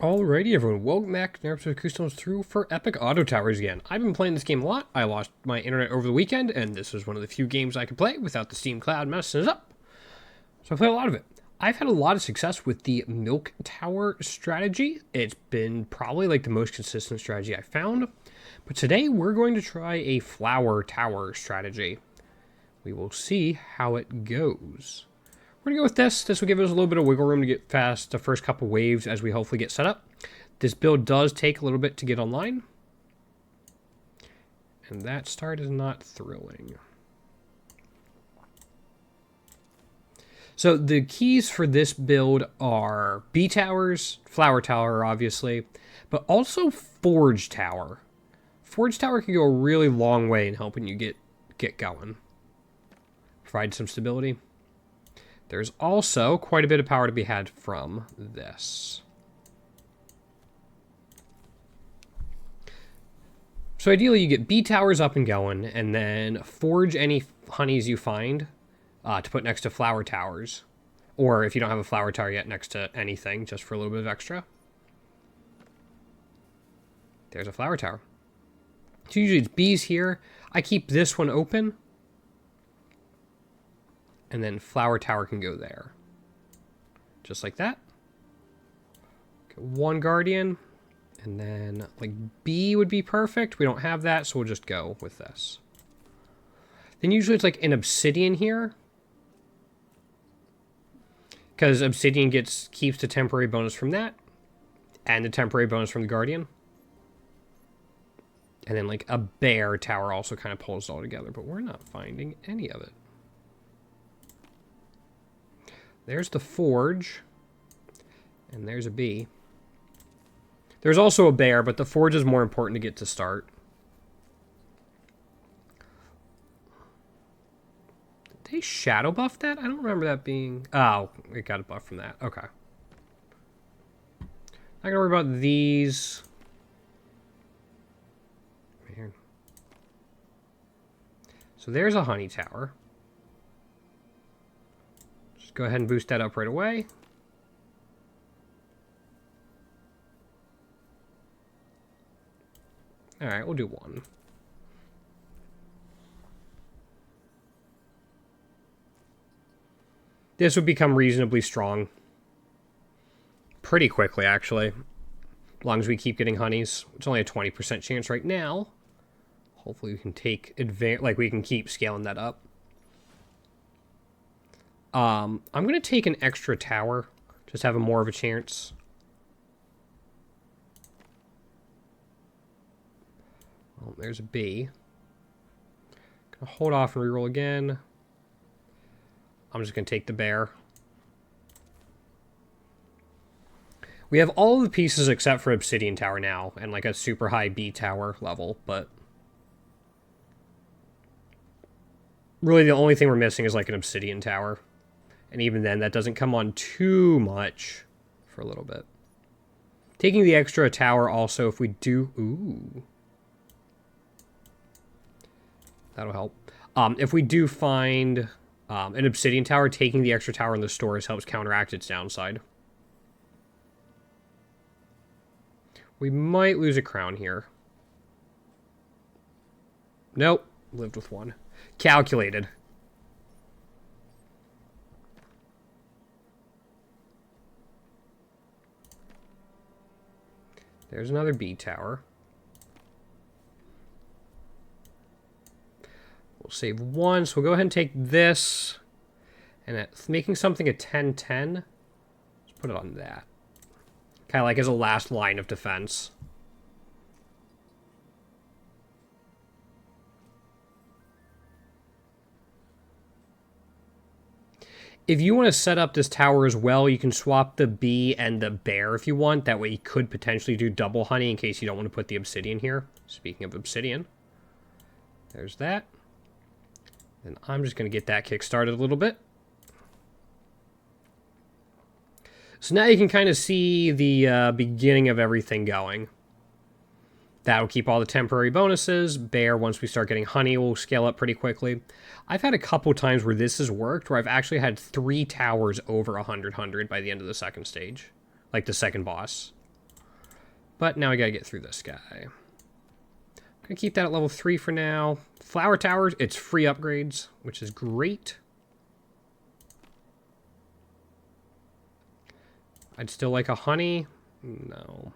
Alrighty everyone, welcome back to episode of Kuth through for Epic Auto Towers again. I've been playing this game a lot. I lost my internet over the weekend, and this was one of the few games I could play without the Steam Cloud messing it up. So I played a lot of it. I've had a lot of success with the Milk Tower strategy. It's been probably like the most consistent strategy I found. But today we're going to try a Flower Tower strategy. We will see how it goes. We're going to go with this. This will give us a little bit of wiggle room to get past the first couple waves as we hopefully get set up. This build does take a little bit to get online. And that start is not thrilling. So the keys for this build are B towers, Flower Tower obviously, but also Forge Tower. Forge Tower can go a really long way in helping you get going. Provide some stability. There's also quite a bit of power to be had from this. So ideally you get B towers up and going, and then forge any honeys you find to put next to flower towers. Or if you don't have a flower tower yet, next to anything, just for a little bit of extra. There's a flower tower. So usually it's B's here. I keep this one open. And then flower tower can go there. Just like that. Get one guardian. And then like B would be perfect. We don't have that, so we'll just go with this. Then usually it's like an obsidian here. Because obsidian keeps the temporary bonus from that. And the temporary bonus from the guardian. And then like a bear tower also kind of pulls it all together. But we're not finding any of it. There's the forge. And there's a bee. There's also a bear, but the forge is more important to get to start. Did they shadow buff that? I don't remember that being... Oh, it got a buff from that. Okay. Not gonna worry about these. Man. So there's a honey tower. Go ahead and boost that up right away. All right, we'll do one. This would become reasonably strong. Pretty quickly, actually. As long as we keep getting honeys. It's only a 20% chance right now. Hopefully we can take advantage, like we can keep scaling that up. I'm going to take an extra tower. Just have a more of a chance. Oh, there's a B. Gonna hold off and reroll again. I'm just going to take the bear. We have all of the pieces except for obsidian tower now. And like a super high B tower level. But really the only thing we're missing is like an obsidian tower. And even then, that doesn't come on too much for a little bit. Taking the extra tower also, if we do... Ooh. That'll help. If we do find an obsidian tower, taking the extra tower in the stores helps counteract its downside. We might lose a crown here. Nope. Lived with one. Calculated. There's another B tower. We'll save one, so we'll go ahead and take this. And it's making something a 10-10. Let's put it on that. Kind of like as a last line of defense. If you want to set up this tower as well, you can swap the bee and the bear if you want. That way you could potentially do double honey in case you don't want to put the obsidian here. Speaking of obsidian. There's that. And I'm just going to get that kick started a little bit. So now you can kind of see the beginning of everything going. That'll keep all the temporary bonuses. Bear, once we start getting honey, will scale up pretty quickly. I've had a couple times where this has worked, where I've actually had 3 towers over 100 by the end of the second stage. Like the second boss. But now I gotta get through this guy. I'm gonna keep that at level 3 for now. Flower towers, it's free upgrades, which is great. I'd still like a honey. No.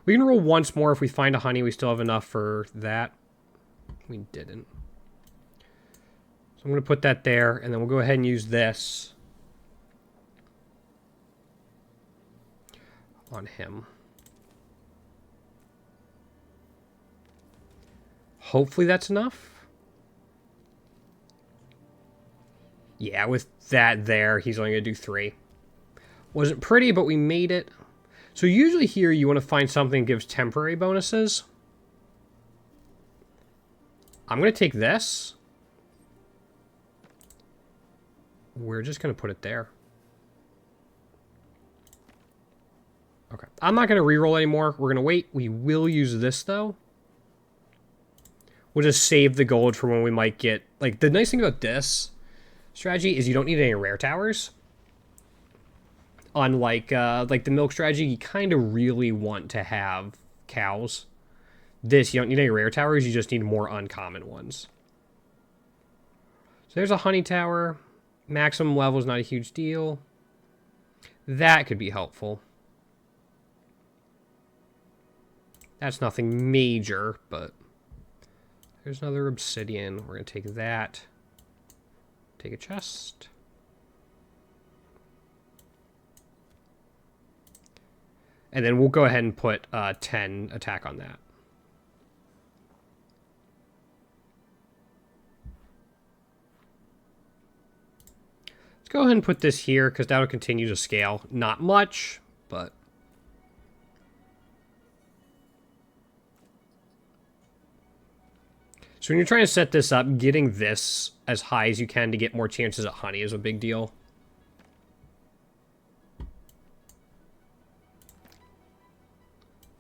We can roll once more if we find a honey. We still have enough for that. We didn't. So I'm going to put that there, and then we'll go ahead and use this on him. Hopefully that's enough. Yeah, with that there, he's only going to do 3. Wasn't pretty, but we made it. So usually here you want to find something that gives temporary bonuses. I'm going to take this. We're just going to put it there. Okay. I'm not going to reroll anymore. We're going to wait. We will use this, though. We'll just save the gold for when we might get... Like, the nice thing about this strategy is you don't need any rare towers. Unlike like the milk strategy, you kind of really want to have cows. This, you don't need any rare towers, you just need more uncommon ones. So there's a honey tower. Maximum level is not a huge deal. That could be helpful. That's nothing major, but... There's another obsidian. We're going to take that. Take a chest. And then we'll go ahead and put 10 attack on that. Let's go ahead and put this here, because that'll continue to scale. Not much, but... So when you're trying to set this up, getting this as high as you can to get more chances at honey is a big deal.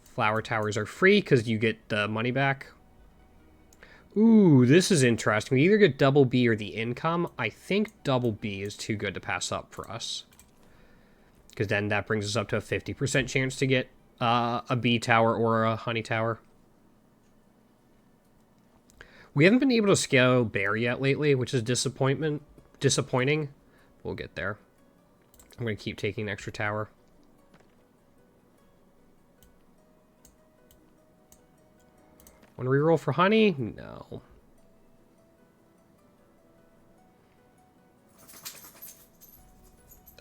Flower towers are free because you get the money back. Ooh, this is interesting. We either get double B or the income. I think double B is too good to pass up for us. Because then that brings us up to a 50% chance to get a B tower or a honey tower. We haven't been able to scale bear yet lately, which is disappointing. We'll get there. I'm going to keep taking an extra tower. Want to reroll for honey? No.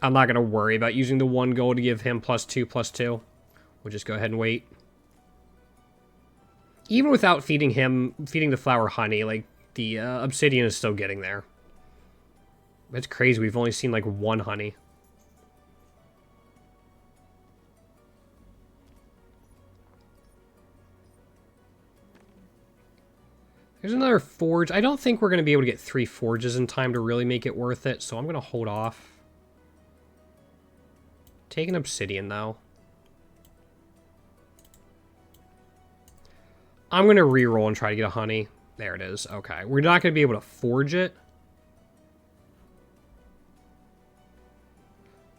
I'm not going to worry about using the 1 gold to give him +2/+2. We'll just go ahead and wait. Even without feeding the flower honey, like, the obsidian is still getting there. That's crazy. We've only seen, like, 1 honey. There's another forge. I don't think we're going to be able to get 3 forges in time to really make it worth it, so I'm going to hold off. Take an obsidian, though. I'm going to reroll and try to get a honey. There it is. Okay. We're not going to be able to forge it.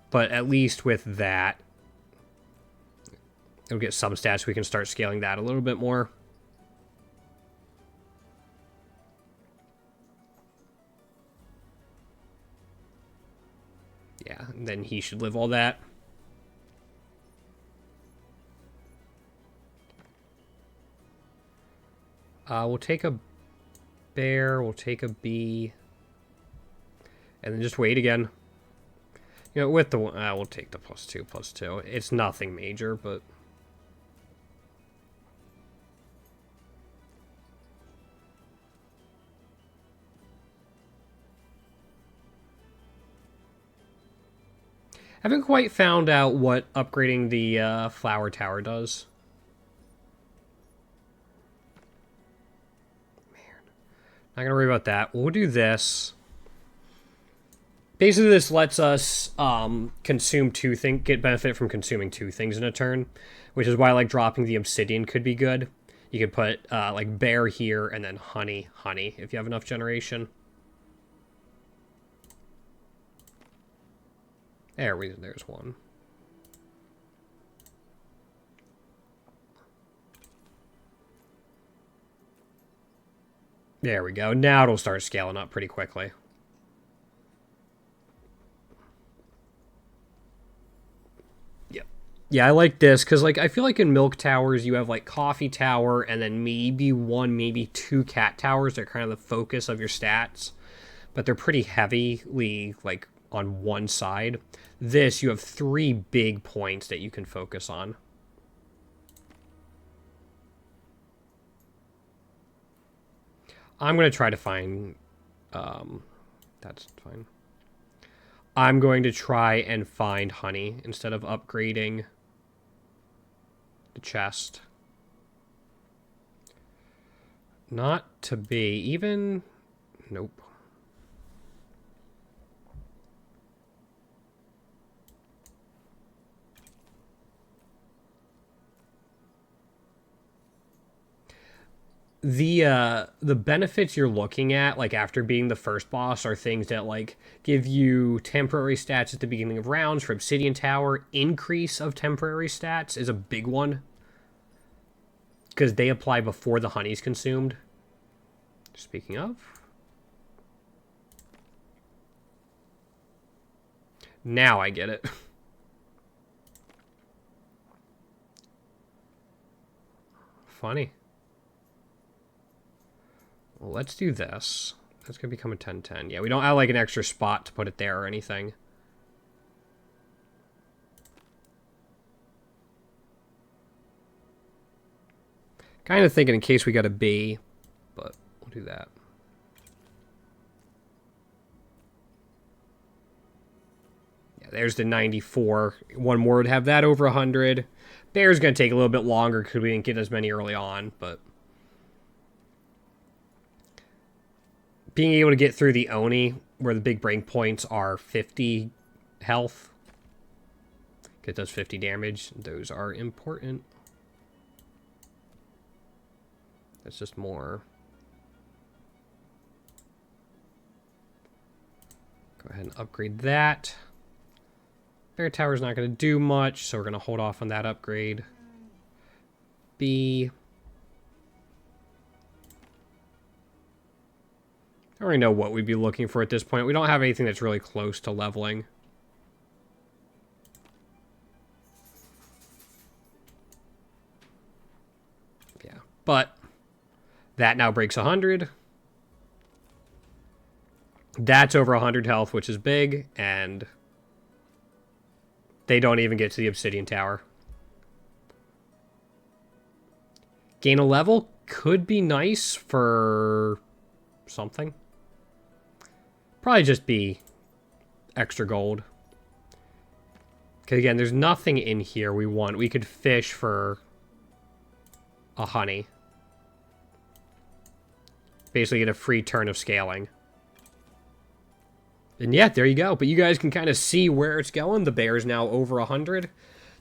But at least with that, it'll get some stats. We can start scaling that a little bit more. Yeah, and then he should live all that. We'll take a bear, we'll take a bee, and then just wait again. You know, with the we'll take the +2/+2. It's nothing major, but haven't quite found out what upgrading the flower tower does. Not gonna worry about that. We'll do this. Basically, this lets us consume 2 things, get benefit from consuming 2 things in a turn, which is why like dropping the obsidian could be good. You could put like bear here and then honey if you have enough generation. There's one. There we go. Now it'll start scaling up pretty quickly. Yep. Yeah, I like this because, like, I feel like in Milk Towers you have, like, Coffee Tower and then maybe one, maybe two Cat Towers. They're kind of the focus of your stats, but they're pretty heavily, like, on one side. This, you have 3 big points that you can focus on. I'm going to try to find... that's fine. I'm going to try and find honey instead of upgrading the chest. Not to be. Even... Nope. The benefits you're looking at, like, after being the first boss, are things that, like, give you temporary stats at the beginning of rounds for Obsidian Tower. Increase of temporary stats is a big one, because they apply before the honey's consumed. Speaking of, now I get it. Funny. Well, let's do this. That's going to become a 10-10. Yeah, we don't have, like, an extra spot to put it there or anything. Kind of thinking in case we got a B, but we'll do that. Yeah, there's the 94. One more would have that over 100. Bear's going to take a little bit longer because we didn't get as many early on, but... being able to get through the Oni, where the big break points are 50 health, it does 50 damage. Those are important. That's just more. Go ahead and upgrade that. Bear Tower's not going to do much, so we're going to hold off on that upgrade. B. I don't really know what we'd be looking for at this point. We don't have anything that's really close to leveling. Yeah, but that now breaks 100. That's over 100 health, which is big, and they don't even get to the Obsidian Tower. Gain a level could be nice for something. Probably just be extra gold. Because again, there's nothing in here we want. We could fish for a honey. Basically get a free turn of scaling. And yeah, there you go. But you guys can kind of see where it's going. The bear's now over 100.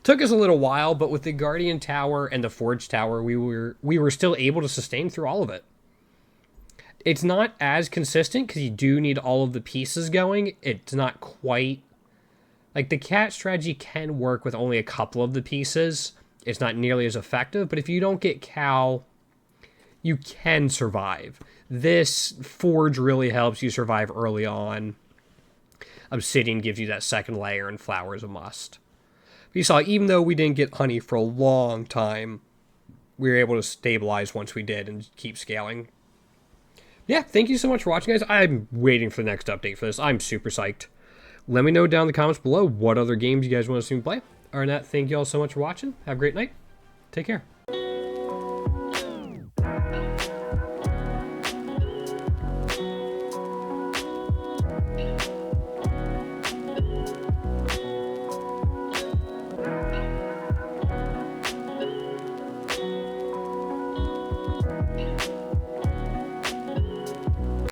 Took us a little while, but with the Guardian Tower and the Forge Tower, we were still able to sustain through all of it. It's not as consistent because you do need all of the pieces going. It's not quite... like, the cat strategy can work with only a couple of the pieces. It's not nearly as effective, but if you don't get cow, you can survive. This Forge really helps you survive early on. Obsidian gives you that second layer, and flour is a must. But you saw, even though we didn't get honey for a long time, we were able to stabilize once we did and keep scaling. Yeah, thank you so much for watching, guys. I'm waiting for the next update for this. I'm super psyched. Let me know down in the comments below what other games you guys want to see me play. Other than that, thank you all so much for watching. Have a great night. Take care.